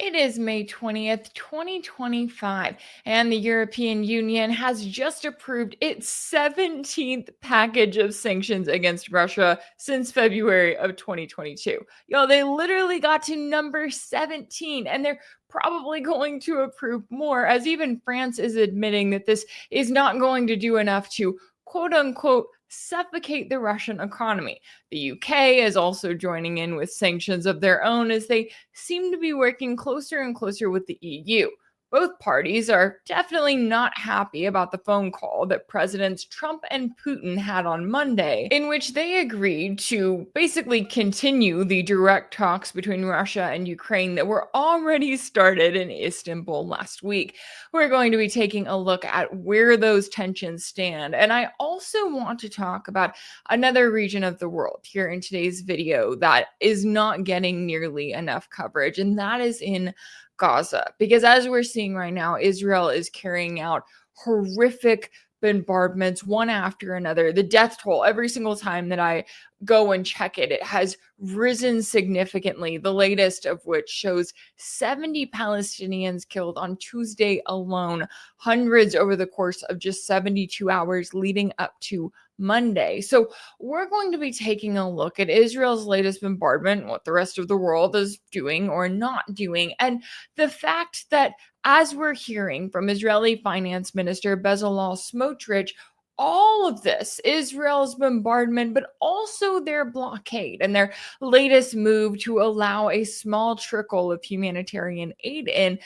It is May 20th, 2025, and the European Union has just approved its 17th package of sanctions against Russia since February of 2022. They literally got to number 17, and they're probably going to approve more, as even France is admitting that this is not going to do enough to quote unquote suffocate the Russian economy. The UK is also joining in with sanctions of their own as they seem to be working closer and closer with the EU. Both parties are definitely not happy about the phone call that Presidents Trump and Putin had on Monday, in which they agreed to basically continue the direct talks between Russia and Ukraine that were already started in Istanbul last week. We're going to be taking a look at where those tensions stand. And I also want to talk about another region of the world here in today's video that is not getting nearly enough coverage, and that is in Gaza. Because as we're seeing right now, Israel is carrying out horrific bombardments one after another. The death toll, every single time that I go and check it, it has risen significantly. The latest of which shows 70 Palestinians killed on Tuesday alone, hundreds over the course of just 72 hours leading up to Monday. So we're going to be taking a look at Israel's latest bombardment, what the rest of the world is doing or not doing, and the fact that, as we're hearing from Israeli Finance Minister Bezalel Smotrich, all of this, Israel's bombardment, but also their blockade and their latest move to allow a small trickle of humanitarian aid in,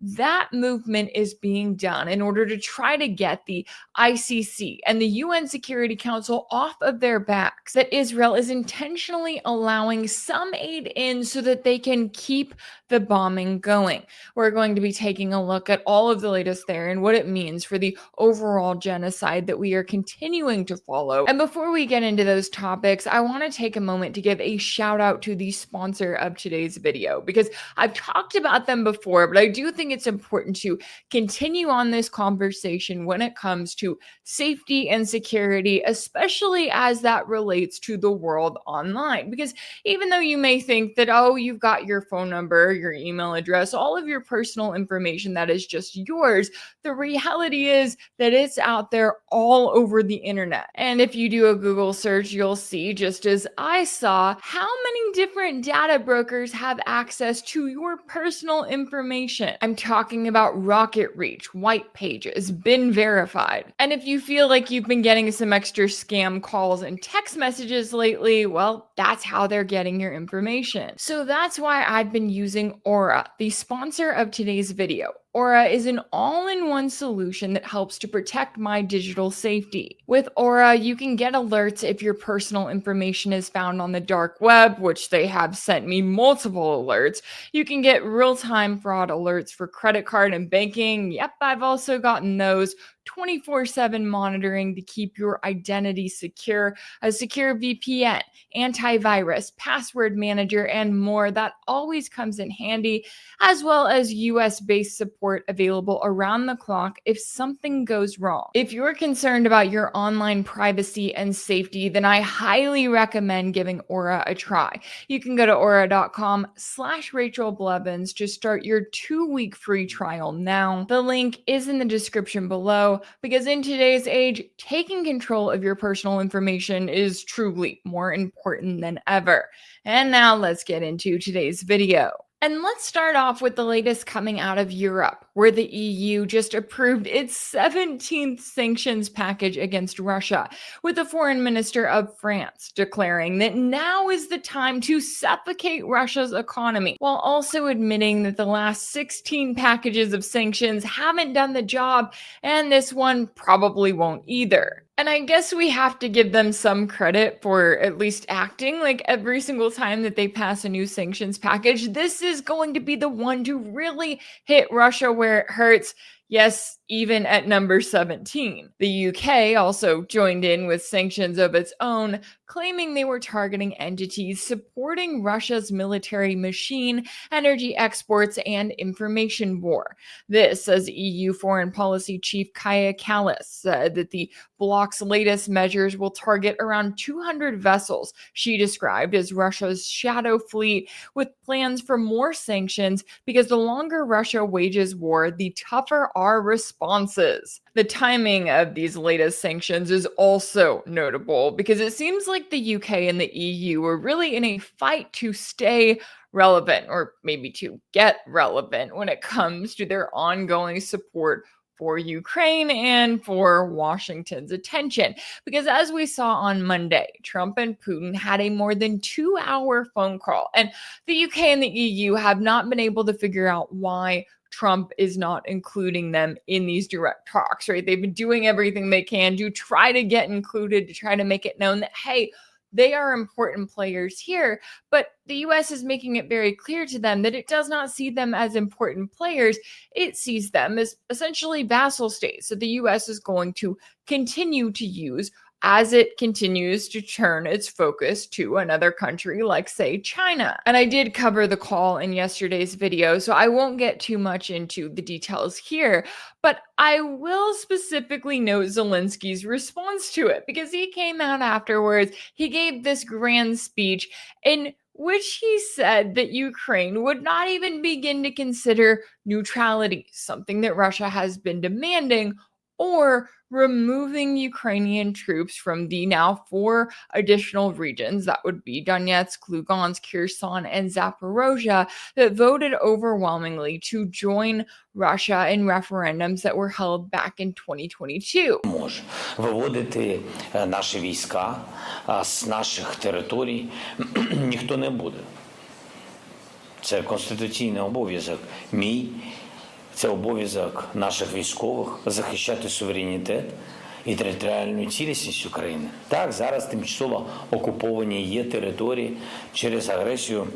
that movement is being done in order to try to get the ICC and the UN Security Council off of their backs, that Israel is intentionally allowing some aid in so that they can keep the bombing going. We're going to be taking a look at all of the latest there and what it means for the overall genocide that we are continuing to follow. And before we get into those topics, I want to take a moment to give a shout out to the sponsor of today's video, because I've talked about them before, but I do think it's important to continue on this conversation when it comes to safety and security, especially as that relates to the world online. Because even though you may think that, oh, you've got your phone number, your email address, all of your personal information that is just yours, the reality is that it's out there all over the internet. And if you do a Google search, you'll see, just as I saw, how many different data brokers have access to your personal information. I'm talking about Rocket Reach, White Pages, Been Verified. And if you feel like you've been getting some extra scam calls and text messages lately, well, that's how they're getting your information. So that's why I've been using Aura, the sponsor of today's video. Aura is an all-in-one solution that helps to protect my digital safety. With Aura, you can get alerts if your personal information is found on the dark web, which they have sent me multiple alerts. You can get real-time fraud alerts for credit card and banking. Yep, I've also gotten those. 24/7 monitoring to keep your identity secure, a secure VPN, antivirus, password manager, and more. That always comes in handy, as well as US-based support available around the clock if something goes wrong. If you're concerned about your online privacy and safety, then I highly recommend giving Aura a try. You can go to aura.com/Rachel Blevins to start your 2-week free trial now. The link is in the description below, because in today's age, taking control of your personal information is truly more important than ever. And now let's get into today's video. And let's start off with the latest coming out of Europe, where the EU just approved its 17th sanctions package against Russia, with the foreign minister of France declaring that now is the time to suffocate Russia's economy, while also admitting that the last 16 packages of sanctions haven't done the job, and this one probably won't either. And I guess we have to give them some credit for at least acting. Like, every single time that they pass a new sanctions package, this is going to be the one to really hit Russia where it hurts. Yes, even at number 17. The UK also joined in with sanctions of its own, claiming they were targeting entities supporting Russia's military machine, energy exports, and information war. This, as EU Foreign Policy Chief Kaya Kallas said, that the bloc's latest measures will target around 200 vessels she described as Russia's shadow fleet, with plans for more sanctions because the longer Russia wages war, the tougher our responses. The timing of these latest sanctions is also notable because it seems like the UK and the EU are really in a fight to stay relevant, or maybe to get relevant, when it comes to their ongoing support for Ukraine and for Washington's attention. Because as we saw on Monday, Trump and Putin had a more than 2-hour phone call, and the UK and the EU have not been able to figure out why Trump is not including them in these direct talks, right? They've been doing everything they can to try to get included, to try to make it known that, hey, they are important players here. But the US is making it very clear to them that it does not see them as important players. It sees them as essentially vassal states that the US is going to continue to use as it continues to turn its focus to another country like, say, China. And I did cover the call in yesterday's video, so I won't get too much into the details here, but I will specifically note Zelensky's response to it, because he came out afterwards, he gave this grand speech in which he said that Ukraine would not even begin to consider neutrality, something that Russia has been demanding, or removing Ukrainian troops from the now 4 additional regions, that would be Donetsk, Lugansk, Kherson, and Zaporozhia, that voted overwhelmingly to join Russia in referendums that were held back in 2022. Може виводити наші війська з наших територій ніхто не буде. Це конституційний обов'язок мій. Це обов'язок наших військових захищати суверенітет і територіальну цілісність України. Так, зараз тимчасово окуповані є території через агресію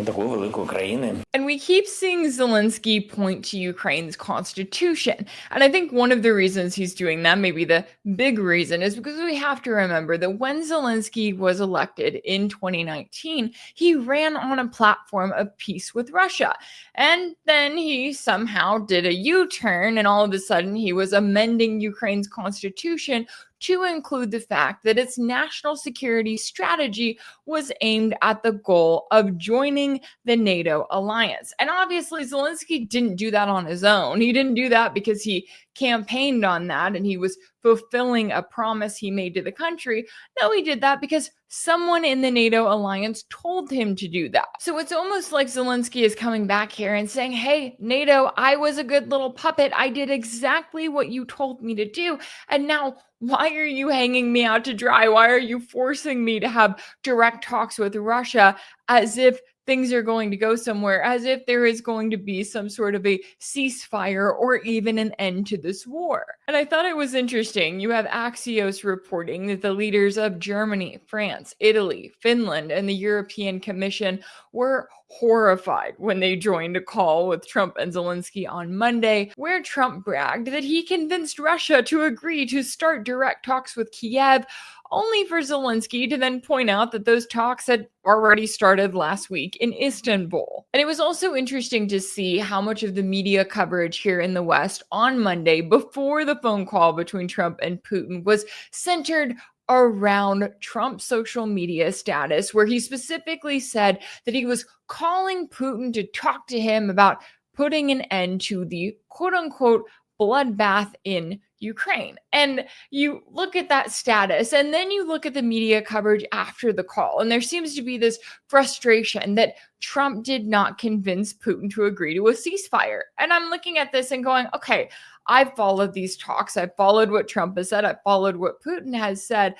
такої великої країни. And we keep seeing Zelensky point to Ukraine's constitution. And I think one of the reasons he's doing that, maybe the big reason, is because we have to remember that when Zelensky was elected in 2019, he ran on a platform of peace with Russia. And then he somehow did a U-turn, and all of a sudden he was amending Ukraine's constitution to include the fact that its national security strategy was aimed at the goal of joining the NATO alliance. And obviously, Zelensky didn't do that on his own. He didn't do that because he campaigned on that and he was fulfilling a promise he made to the country. No, he did that because someone in the NATO alliance told him to do that. So it's almost like Zelensky is coming back here and saying, hey, NATO, I was a good little puppet. I did exactly what you told me to do. And now, why are you hanging me out to dry? Why are you forcing me to have direct talks with Russia as if things are going to go somewhere, as if there is going to be some sort of a ceasefire or even an end to this war? And I thought it was interesting. You have Axios reporting that the leaders of Germany, France, Italy, Finland, and the European Commission were horrified when they joined a call with Trump and Zelensky on Monday, where Trump bragged that he convinced Russia to agree to start direct talks with Kiev, only for Zelensky to then point out that those talks had already started last week in Istanbul. And it was also interesting to see how much of the media coverage here in the West on Monday, before the phone call between Trump and Putin, was centered around Trump's social media status, where he specifically said that he was calling Putin to talk to him about putting an end to the quote-unquote bloodbath in Ukraine. And you look at that status, and then you look at the media coverage after the call, and there seems to be this frustration that Trump did not convince Putin to agree to a ceasefire. And I'm looking at this and going, okay, I've followed these talks. I've followed what Trump has said. I've followed what Putin has said.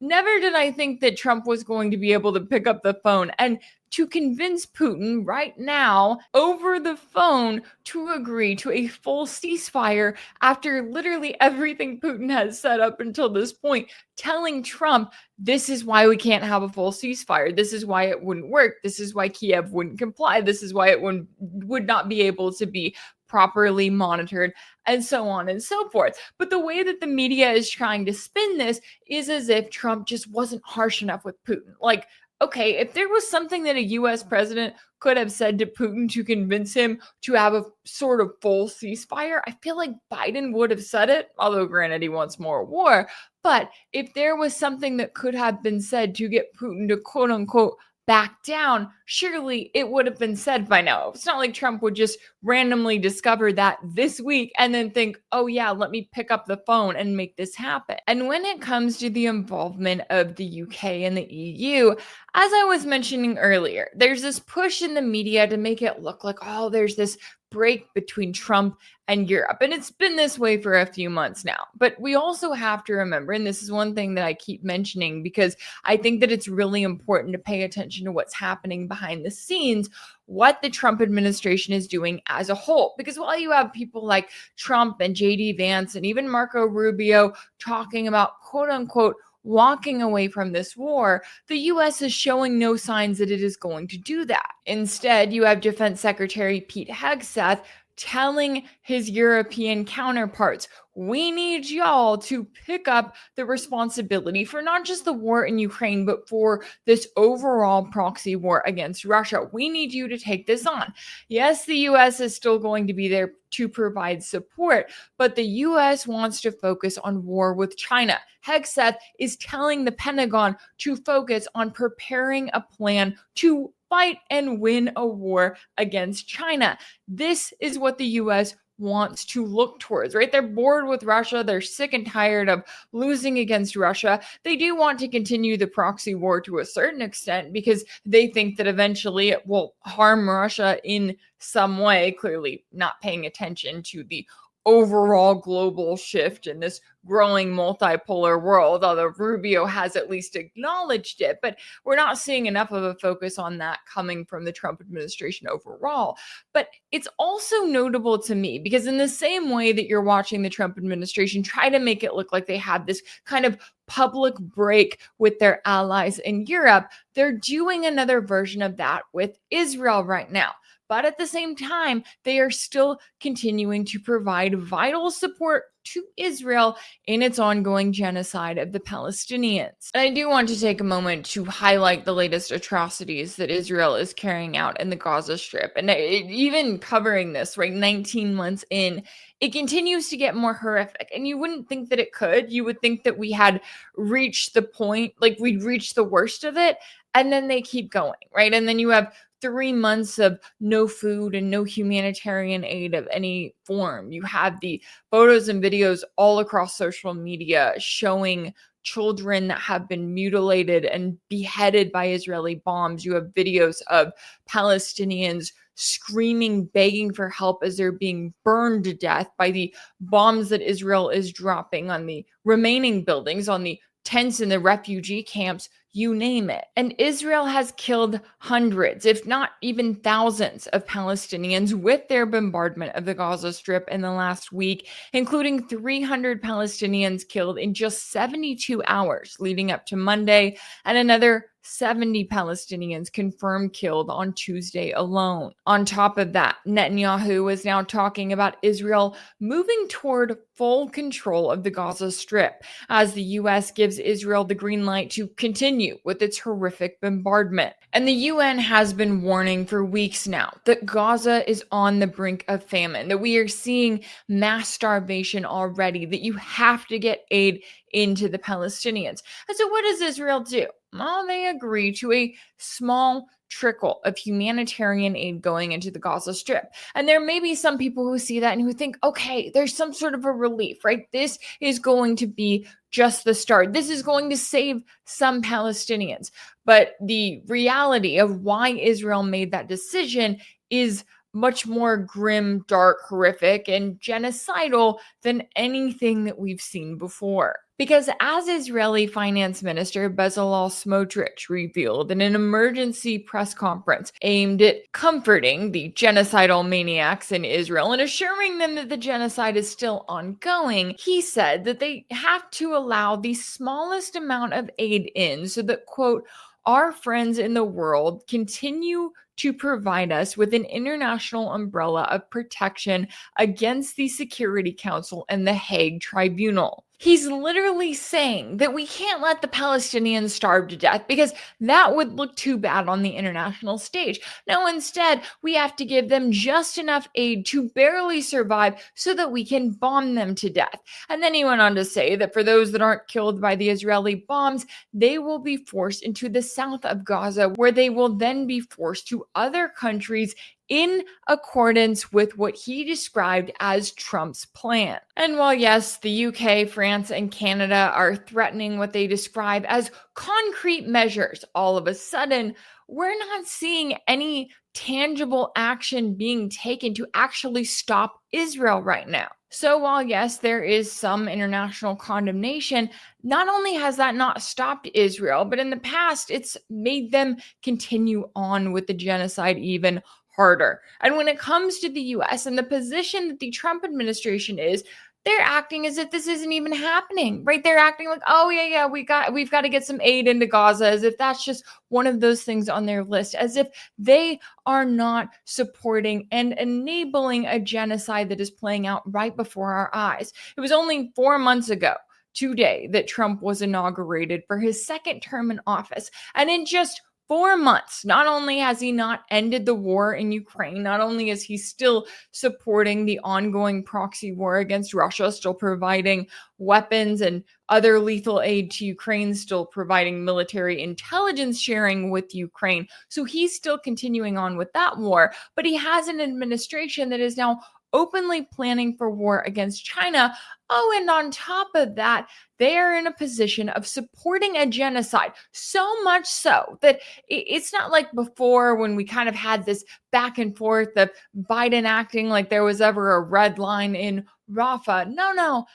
Never did I think that Trump was going to be able to pick up the phone and to convince Putin right now over the phone to agree to a full ceasefire after literally everything Putin has said up until this point, telling Trump, this is why we can't have a full ceasefire. This is why it wouldn't work. This is why Kiev wouldn't comply. This is why it would not be able to be properly monitored, and so on and so forth. But the way that the media is trying to spin this is as if Trump just wasn't harsh enough with Putin. Like, okay, if there was something that a US president could have said to Putin to convince him to have a sort of full ceasefire, I feel like Biden would have said it, although granted he wants more war. But if there was something that could have been said to get Putin to quote unquote back down, surely it would have been said by now. It's not like Trump would just randomly discover that this week and then think, oh yeah, let me pick up the phone and make this happen. And when it comes to the involvement of the UK and the EU, as I was mentioning earlier, there's this push in the media to make it look like, oh, there's this break between Trump and Europe. And it's been this way for a few months now. But we also have to remember, and this is one thing that I keep mentioning because I think that it's really important to pay attention to what's happening behind the scenes, what the Trump administration is doing as a whole. Because while you have people like Trump and JD Vance and even Marco Rubio talking about quote unquote walking away from this war, the US is showing no signs that it is going to do that. Instead, you have Defense Secretary Pete Hegseth telling his European counterparts, we need y'all to pick up the responsibility for not just the war in Ukraine, but for this overall proxy war against Russia. We need you to take this on. Yes, the US is still going to be there to provide support, but the US wants to focus on war with China. Hegseth is telling the Pentagon to focus on preparing a plan to fight and win a war against China. This is what the US wants to look towards, right? They're bored with Russia. They're sick and tired of losing against Russia. They do want to continue the proxy war to a certain extent because they think that eventually it will harm Russia in some way, clearly not paying attention to the overall global shift in this growing multipolar world, although Rubio has at least acknowledged it. But we're not seeing enough of a focus on that coming from the Trump administration overall. But it's also notable to me because in the same way that you're watching the Trump administration try to make it look like they had this kind of public break with their allies in Europe, they're doing another version of that with Israel right now. But at the same time, they are still continuing to provide vital support to Israel in its ongoing genocide of the Palestinians. And I do want to take a moment to highlight the latest atrocities that Israel is carrying out in the Gaza Strip. And even covering this, right, 19 months in, it continues to get more horrific. And you wouldn't think that it could. You would think that we had reached the point, like we'd reached the worst of it, and then they keep going, right? And then you have 3 months of no food and no humanitarian aid of any form. You have the photos and videos all across social media showing children that have been mutilated and beheaded by Israeli bombs. You have videos of Palestinians screaming, begging for help as they're being burned to death by the bombs that Israel is dropping on the remaining buildings, on the tents in the refugee camps, you name it. And Israel has killed hundreds, if not even thousands, of Palestinians with their bombardment of the Gaza Strip in the last week, including 300 Palestinians killed in just 72 hours leading up to Monday, and another 70 Palestinians confirmed killed on Tuesday alone. On top of that, Netanyahu is now talking about Israel moving toward full control of the Gaza Strip as the US gives Israel the green light to continue with its horrific bombardment. And the UN has been warning for weeks now that Gaza is on the brink of famine, that we are seeing mass starvation already, that you have to get aid into the Palestinians. And so what does Israel do? Well, they agree to a small trickle of humanitarian aid going into the Gaza Strip. And there may be some people who see that and who think, okay, there's some sort of a relief, right? This is going to be just the start. This is going to save some Palestinians. But the reality of why Israel made that decision is much more grim, dark, horrific, and genocidal than anything that we've seen before. Because as Israeli Finance Minister Bezalel Smotrich revealed in an emergency press conference aimed at comforting the genocidal maniacs in Israel and assuring them that the genocide is still ongoing, he said that they have to allow the smallest amount of aid in so that, quote, our friends in the world continue to provide us with an international umbrella of protection against the Security Council and the Hague Tribunal. He's literally saying that we can't let the Palestinians starve to death because that would look too bad on the international stage. No, instead, we have to give them just enough aid to barely survive so that we can bomb them to death. And then he went on to say that for those that aren't killed by the Israeli bombs, they will be forced into the south of Gaza, where they will then be forced to other countries in accordance with what he described as Trump's plan. And while, yes, the UK, France, and Canada are threatening what they describe as concrete measures, all of a sudden, we're not seeing any tangible action being taken to actually stop Israel right now. So while, yes, there is some international condemnation, not only has that not stopped Israel, but in the past, it's made them continue on with the genocide even harder. And when it comes to the US and the position that the Trump administration is, they're acting as if this isn't even happening, right? They're acting like, oh yeah, we've got to get some aid into Gaza, as if that's just one of those things on their list, as if they are not supporting and enabling a genocide that is playing out right before our eyes. It was only 4 months ago today that Trump was inaugurated for his second term in office. And in just 4 months, not only has he not ended the war in Ukraine, not only is he still supporting the ongoing proxy war against Russia, still providing weapons and other lethal aid to Ukraine, still providing military intelligence sharing with Ukraine. So he's still continuing on with that war, but he has an administration that is now openly planning for war against China. Oh, and on top of that, they are in a position of supporting a genocide, so much so that it's not like before when we kind of had this back and forth of Biden acting like there was ever a red line in Rafah. No.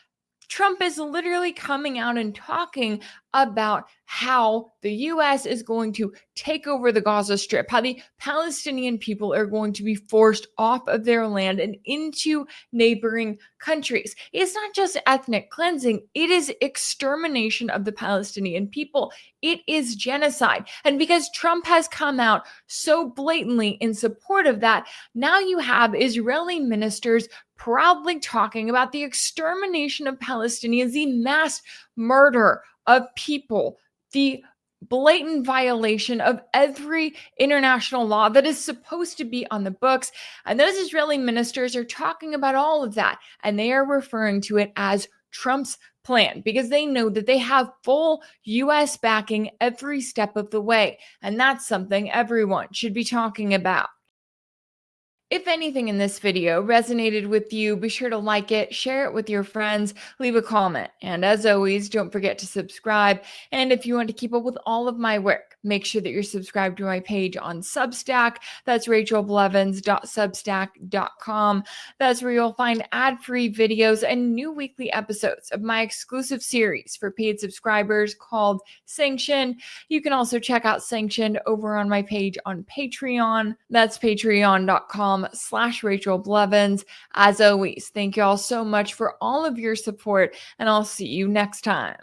Trump is literally coming out and talking about how the US is going to take over the Gaza Strip, how the Palestinian people are going to be forced off of their land and into neighboring countries. It's not just ethnic cleansing, it is extermination of the Palestinian people. It is genocide. And because Trump has come out so blatantly in support of that, now you have Israeli ministers proudly talking about the extermination of Palestinians, the mass murder of people, the blatant violation of every international law that is supposed to be on the books. And those Israeli ministers are talking about all of that, and they are referring to it as Trump's plan because they know that they have full US backing every step of the way. And that's something everyone should be talking about. If anything in this video resonated with you, be sure to like it, share it with your friends, leave a comment. And as always, don't forget to subscribe. And if you want to keep up with all of my work, make sure that you're subscribed to my page on Substack. That's rachelblevins.substack.com. That's where you'll find ad-free videos and new weekly episodes of my exclusive series for paid subscribers called Sanctioned. You can also check out Sanctioned over on my page on Patreon. That's patreon.com/Rachel Blevins. As always, thank you all so much for all of your support, and I'll see you next time.